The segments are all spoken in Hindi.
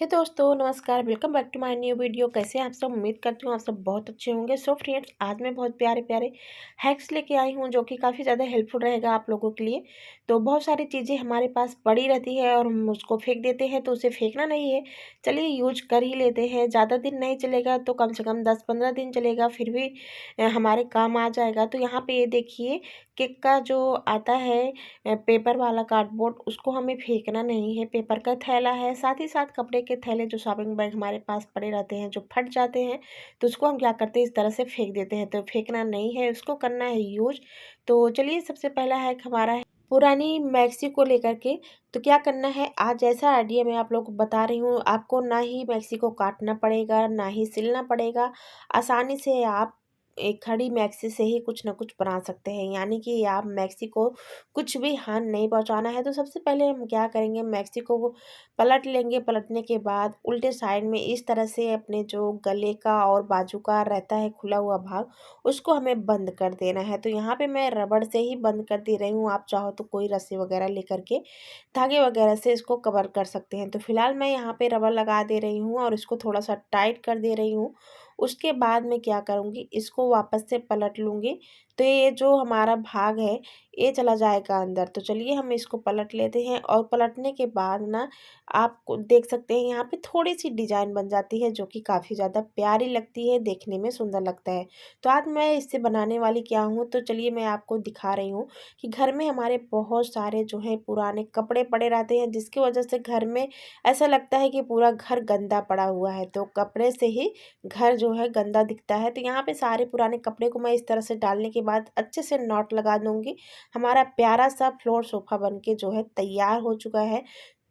हे दोस्तों, नमस्कार। Welcome back to my new video. कैसे हैं आप सब? उम्मीद करती हूँ आप सब बहुत अच्छे होंगे। सो फ्रेंड्स, आज मैं बहुत प्यारे प्यारे हैक्स लेके आई हूँ जो कि काफ़ी ज़्यादा हेल्पफुल रहेगा आप लोगों के लिए। तो बहुत सारी चीज़ें हमारे पास पड़ी रहती है और हम उसको फेंक देते हैं, तो उसे फेंकना नहीं है। चलिए यूज कर ही लेते हैं। ज़्यादा दिन नहीं चलेगा तो कम से कम 10-15 दिन चलेगा, फिर भी हमारे काम आ जाएगा। तो यहाँ पर ये देखिए, केक का जो आता है पेपर वाला कार्डबोर्ड, उसको हमें फेंकना नहीं है। पेपर का थैला है, साथ ही साथ कपड़े के थैले, जो शॉपिंग बैग हमारे पास पड़े रहते हैं, जो फट जाते हैं, तो उसको हम क्या करते हैं, इस तरह से फेंक देते हैं। तो फेंकना नहीं है, उसको करना है यूज। तो चलिए, सबसे पहला हैक हमारा है पुरानी मैक्सी को लेकर के। तो क्या करना है, आज ऐसा आइडिया मैं आप लोगों को बता रही हूँ। आपको ना ही मैक्सी को काटना पड़ेगा, ना ही सिलना पड़ेगा। आसानी से आप एक खड़ी मैक्सी से ही कुछ ना कुछ बना सकते हैं, यानी कि आप मैक्सी को कुछ भी हानि नहीं पहुंचाना है। तो सबसे पहले हम क्या करेंगे, मैक्सी को पलट लेंगे। पलटने के बाद उल्टे साइड में इस तरह से अपने जो गले का और बाजू का रहता है खुला हुआ भाग, उसको हमें बंद कर देना है। तो यहाँ पे मैं रबड़ से ही बंद कर दे रही हूँ। आप चाहो तो कोई रस्सी वगैरह लेकर के धागे वगैरह से इसको कवर कर सकते हैं। तो फिलहाल मैं यहाँ पे रबड़ लगा दे रही हूँ और इसको थोड़ा सा टाइट कर दे रही हूँ। उसके बाद मैं क्या करूँगी, इसको वापस से पलट लूँगी। तो ये जो हमारा भाग है, ये चला जाएगा अंदर। तो चलिए हम इसको पलट लेते हैं और पलटने के बाद ना, आप देख सकते हैं यहाँ पे थोड़ी सी डिजाइन बन जाती है, जो कि काफ़ी ज़्यादा प्यारी लगती है, देखने में सुंदर लगता है। तो आज मैं इससे बनाने वाली क्या हूँ, तो चलिए मैं आपको दिखा रही हूँ कि घर में हमारे बहुत सारे जो है पुराने कपड़े पड़े रहते हैं, जिसकी वजह से घर में ऐसा लगता है कि पूरा घर गंदा पड़ा हुआ है। तो कपड़े से ही घर जो है गंदा दिखता है। तो यहाँ पे सारे पुराने कपड़े को मैं इस तरह से डालने के बाद अच्छे से नॉट लगा दूँगी। हमारा प्यारा सा फ्लोर सोफ़ा बन के जो है तैयार हो चुका है।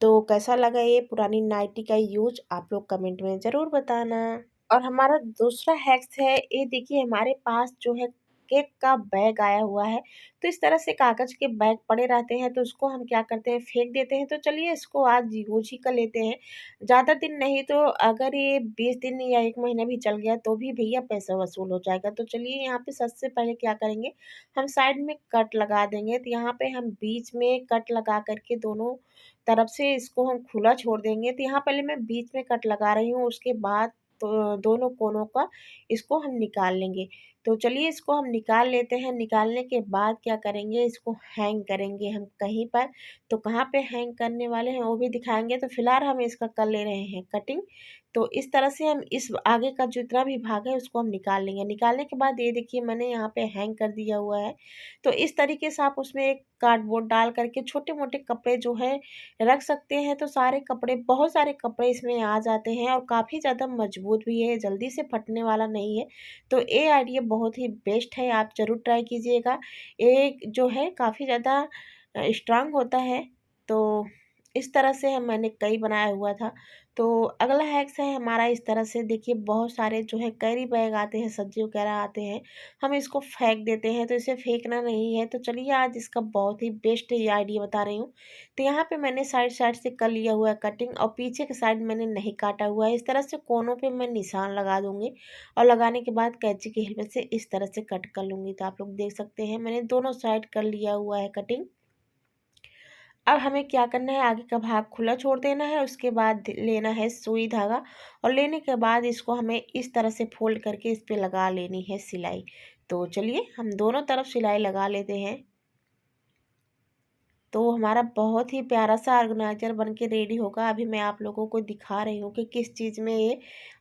तो कैसा लगा ये पुरानी नाइटी का यूज़, आप लोग कमेंट में ज़रूर बताना। और हमारा दूसरा हैक्स है, ये देखिए हमारे पास जो है केक का बैग आया हुआ है। तो इस तरह से कागज़ के बैग पड़े रहते हैं, तो उसको हम क्या करते हैं, फेंक देते हैं। तो चलिए इसको आज यूज़ ही कर लेते हैं। ज़्यादा दिन नहीं तो अगर ये 20 दिन या 1 महीना भी चल गया तो भी भैया पैसा वसूल हो जाएगा। तो चलिए यहाँ पे सबसे पहले क्या करेंगे, हम साइड में कट लगा देंगे। तो यहाँ पे हम बीच में कट लगा कर के दोनों तरफ से इसको हम खुला छोड़ देंगे। तो यहाँ पहले मैं बीच में कट लगा रही हूँ, उसके बाद तो दोनों कोनों का इसको हम निकाल लेंगे। तो चलिए इसको हम निकाल लेते हैं। निकालने के बाद क्या करेंगे, इसको हैंग करेंगे हम कहीं पर। तो कहाँ पे हैंग करने वाले हैं वो भी दिखाएँगे। तो फिलहाल हम इसका कर ले रहे हैं कटिंग। तो इस तरह से हम इस आगे का जितना भी भाग है उसको हम निकाल लेंगे। निकालने के बाद ये देखिए मैंने यहाँ पे हैंग कर दिया हुआ है। तो इस तरीके से आप उसमें एक कार्डबोर्ड डाल कर के छोटे-मोटे कपड़े जो है रख सकते हैं। तो सारे कपड़े, बहुत सारे कपड़े इसमें आ जाते हैं और काफ़ी ज़्यादा मजबूत भी है, जल्दी से फटने वाला नहीं है। तो ये आइडिया बहुत ही बेस्ट है, आप ज़रूर ट्राई कीजिएगा। ये जो है काफ़ी ज़्यादा स्ट्रॉन्ग होता है। तो इस तरह से मैंने कई बनाया हुआ था। तो अगला हैक्स है हमारा, इस तरह से देखिए बहुत सारे जो है कैरी बैग आते हैं, सब्जी वगैरह आते हैं, हम इसको फेंक देते हैं। तो इसे फेंकना नहीं है। तो चलिए आज इसका बहुत ही बेस्ट ये आइडिया बता रही हूँ। तो यहाँ पे मैंने साइड साइड से कर लिया हुआ है कटिंग और पीछे के साइड मैंने नहीं काटा हुआ है। इस तरह से कोनों पे मैं निशान लगा दूँगी और लगाने के बाद कैंची की हेल्प से इस तरह से कट कर लूँगी। तो आप लोग देख सकते हैं मैंने दोनों साइड कर लिया हुआ है कटिंग। अब हमें क्या करना है, आगे का भाग खुला छोड़ देना है। उसके बाद लेना है सुई धागा और लेने के बाद इसको हमें इस तरह से फोल्ड करके इस पे लगा लेनी है सिलाई। तो चलिए हम दोनों तरफ सिलाई लगा लेते हैं। तो हमारा बहुत ही प्यारा सा ऑर्गेनाइजर बन के रेडी होगा। अभी मैं आप लोगों को दिखा रही हूँ कि किस चीज़ में ये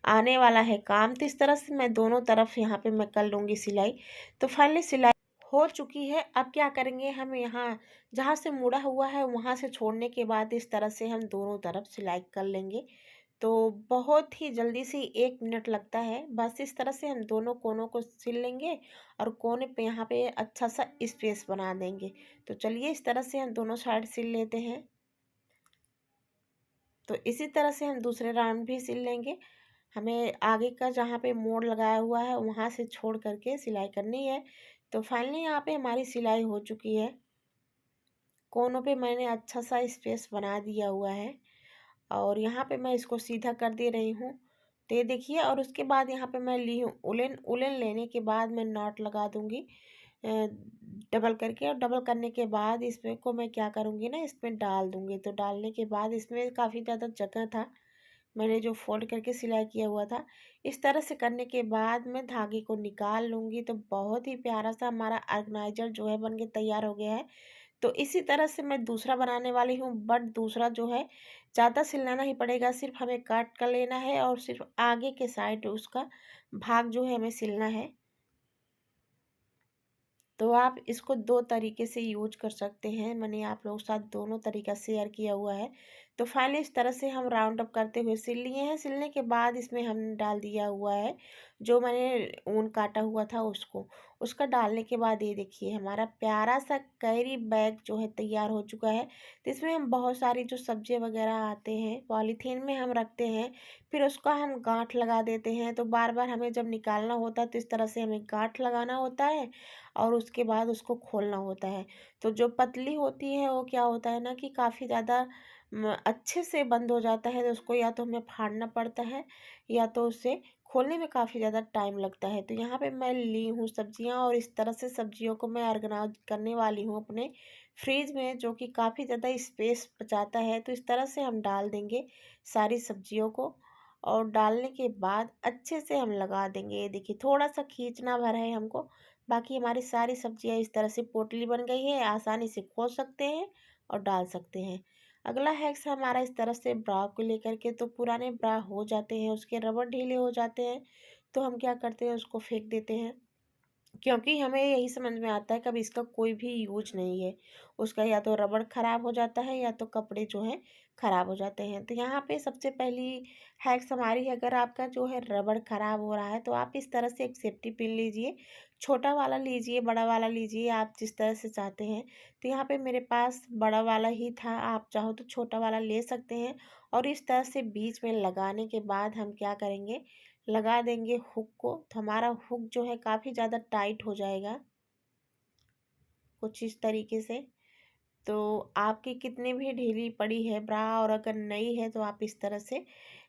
आने वाला है काम। तो इस तरह से मैं दोनों तरफ यहाँ पे मैं कर लूँगी सिलाई। तो फाइनली सिलाई हो चुकी है। अब क्या करेंगे, हम यहाँ जहाँ से मुड़ा हुआ है वहाँ से छोड़ने के बाद इस तरह से हम दोनों तरफ सिलाई कर लेंगे। तो बहुत ही जल्दी से 1 मिनट लगता है। बस इस तरह से हम दोनों कोनों को सिल लेंगे और कोने पे यहाँ पे अच्छा सा स्पेस बना देंगे। तो चलिए इस तरह से हम दोनों साइड सिल लेते हैं। तो इसी तरह से हम दूसरे राउंड भी सिल लेंगे। हमें आगे का जहाँ पे मोड़ लगाया हुआ है वहाँ से छोड़ करके सिलाई करनी है। तो फाइनली यहाँ पे हमारी सिलाई हो चुकी है। कोनों पे मैंने अच्छा सा स्पेस बना दिया हुआ है और यहाँ पे मैं इसको सीधा कर दे रही हूँ। तो ये देखिए, और उसके बाद यहाँ पे मैं ली हूँ उलन। उलन लेने के बाद मैं नॉट लगा दूँगी डबल करके, और डबल करने के बाद इसमें को मैं क्या करूँगी ना, इसमें डाल दूँगी। तो डालने के बाद इसमें काफ़ी ज़्यादा जगह था, मैंने जो फोल्ड करके सिलाई किया हुआ था। इस तरह से करने के बाद मैं धागे को निकाल लूँगी, तो बहुत ही प्यारा सा हमारा ऑर्गेनाइज़र जो है बन के तैयार हो गया है। तो इसी तरह से मैं दूसरा बनाने वाली हूँ, बट दूसरा जो है ज़्यादा सिलना नहीं पड़ेगा, सिर्फ हमें कट कर लेना है और सिर्फ आगे के साइड उसका भाग जो है हमें सिलना है। तो आप इसको 2 तरीके से यूज कर सकते हैं। मैंने आप लोगों के साथ दोनों तरीका शेयर किया हुआ है। तो फाइनली इस तरह से हम राउंड अप करते हुए सिल लिए हैं। सिलने के बाद इसमें हमने डाल दिया हुआ है जो मैंने ऊन काटा हुआ था उसको। उसका डालने के बाद ये देखिए हमारा प्यारा सा कैरी बैग जो है तैयार हो चुका है। तो इसमें हम बहुत सारी जो सब्ज़ी वगैरह आते हैं पॉलीथीन में हम रखते हैं, फिर उसका हम गाँठ लगा देते हैं। तो बार-बार हमें जब निकालना होता है तो इस तरह से हमें गाँठ लगाना होता है और उसके बाद उसको खोलना होता है। तो जो पतली होती है वो क्या होता है ना कि काफ़ी ज़्यादा अच्छे से बंद हो जाता है, तो उसको या तो हमें फाड़ना पड़ता है या तो उसे खोलने में काफ़ी ज़्यादा टाइम लगता है। तो यहाँ पे मैं ली हूँ सब्जियाँ और इस तरह से सब्जियों को मैं ऑर्गेनाइज़ करने वाली हूँ अपने फ्रिज में, जो कि काफ़ी ज़्यादा स्पेस बचाता है। तो इस तरह से हम डाल देंगे सारी सब्जियों को और डालने के बाद अच्छे से हम लगा देंगे। ये देखिए थोड़ा-सा खींचना भरा है हमको, बाकी हमारी सारी सब्जियां इस तरह से पोटली बन गई है, आसानी से खोल सकते हैं और डाल सकते हैं। अगला हैक्स हमारा इस तरह से ब्रा को लेकर के, तो पुराने ब्रा हो जाते हैं, उसके रबड़ ढीले हो जाते हैं, तो हम क्या करते हैं उसको फेंक देते हैं, क्योंकि हमें यही समझ में आता है कभी इसका कोई भी यूज नहीं है। उसका या तो रबड़ ख़राब हो जाता है या तो कपड़े जो हैं ख़राब हो जाते हैं। तो यहाँ पे सबसे पहली हैक्स हमारी है, अगर आपका जो है रबड़ ख़राब हो रहा है तो आप इस तरह से एक सेफ्टी पिन लीजिए। छोटा वाला लीजिए, बड़ा वाला लीजिए, आप जिस तरह से चाहते हैं। तो यहाँ पे मेरे पास बड़ा वाला ही था, आप चाहो तो छोटा वाला ले सकते हैं। और इस तरह से बीच में लगाने के बाद हम क्या करेंगे, लगा देंगे हुक को। तो हमारा हुक जो है काफ़ी ज़्यादा टाइट हो जाएगा कुछ इस तरीके से। तो आपकी कितनी भी ढीली पड़ी है ब्रा और अगर नई है तो आप इस तरह से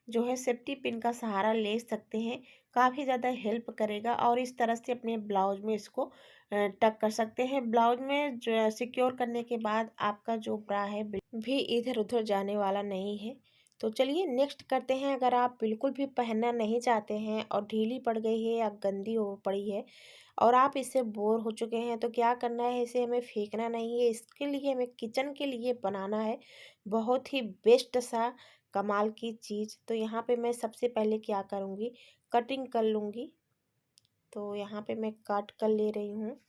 जो है सेफ्टी पिन का सहारा ले सकते हैं, काफ़ी ज़्यादा हेल्प करेगा। और इस तरह से अपने ब्लाउज में इसको टक कर सकते हैं। ब्लाउज में जो सिक्योर करने के बाद आपका जो ब्रा है भी इधर उधर जाने वाला नहीं है। तो चलिए नेक्स्ट करते हैं। अगर आप बिल्कुल भी पहनना नहीं चाहते हैं और ढीली पड़ गई है या गंदी हो पड़ी है और आप इससे बोर हो चुके हैं, तो क्या करना है, इसे हमें फेंकना नहीं है, इसके लिए हमें किचन के लिए बनाना है बहुत ही बेस्ट सा कमाल की चीज़। तो यहाँ पे मैं सबसे पहले क्या करूँगी, कटिंग कर लूँगी। तो यहाँ पे मैं कट कर ले रही हूँ।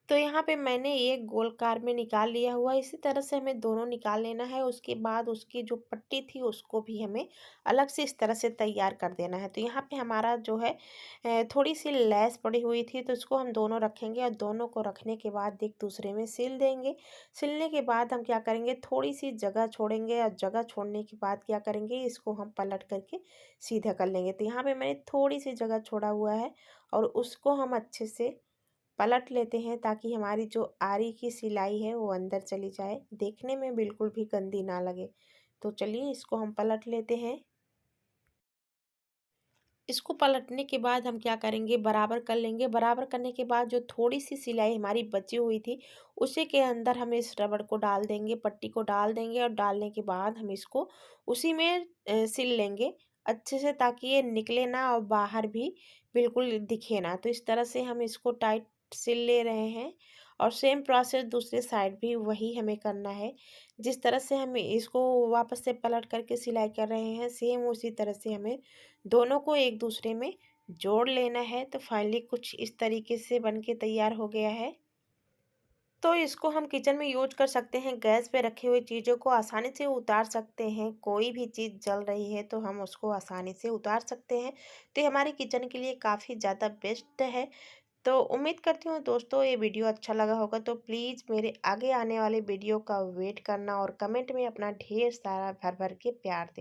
तो यहाँ पे मैंने एक गोलकार में निकाल लिया हुआ है। इसी तरह से हमें दोनों निकाल लेना है। उसके बाद उसकी जो पट्टी थी उसको भी हमें अलग से इस तरह से तैयार कर देना है। तो यहाँ पे हमारा जो है थोड़ी सी लैस पड़ी हुई थी, तो इसको हम दोनों रखेंगे और दोनों को रखने के बाद एक दूसरे में सिल देंगे। सिलने के बाद हम क्या करेंगे, थोड़ी सी जगह छोड़ेंगे और जगह छोड़ने के बाद क्या करेंगे, इसको हम पलट करके सीधा कर लेंगे। तो यहाँ पे मैंने थोड़ी सी जगह छोड़ा हुआ है और उसको हम अच्छे से पलट लेते हैं ताकि हमारी जो आरी की सिलाई है वो अंदर चली जाए, देखने में बिल्कुल भी गंदी ना लगे। तो चलिए इसको हम पलट लेते हैं। इसको पलटने के बाद हम क्या करेंगे, बराबर कर लेंगे। बराबर करने के बाद जो थोड़ी सी सिलाई हमारी बची हुई थी उसी के अंदर हम इस रबड़ को डाल देंगे, पट्टी को डाल देंगे और डालने के बाद हम इसको उसी में सिल लेंगे अच्छे से, ताकि ये निकले ना और बाहर भी बिल्कुल दिखे ना। तो इस तरह से हम इसको टाइट सिल ले रहे हैं और सेम प्रोसेस दूसरे साइड भी वही हमें करना है। जिस तरह से हम इसको वापस से पलट करके सिलाई कर रहे हैं, सेम उसी तरह से हमें दोनों को एक दूसरे में जोड़ लेना है। तो फाइनली कुछ इस तरीके से बन के तैयार हो गया है। तो इसको हम किचन में यूज कर सकते हैं, गैस पे रखी हुई चीज़ों को आसानी से उतार सकते हैं। कोई भी चीज़ जल रही है तो हम उसको आसानी से उतार सकते हैं। तो ये हमारे किचन के लिए काफ़ी ज़्यादा बेस्ट है। तो उम्मीद करती हूँ दोस्तों ये वीडियो अच्छा लगा होगा। तो प्लीज़ मेरे आगे आने वाले वीडियो का वेट करना और कमेंट में अपना ढेर सारा भर भर के प्यार देना।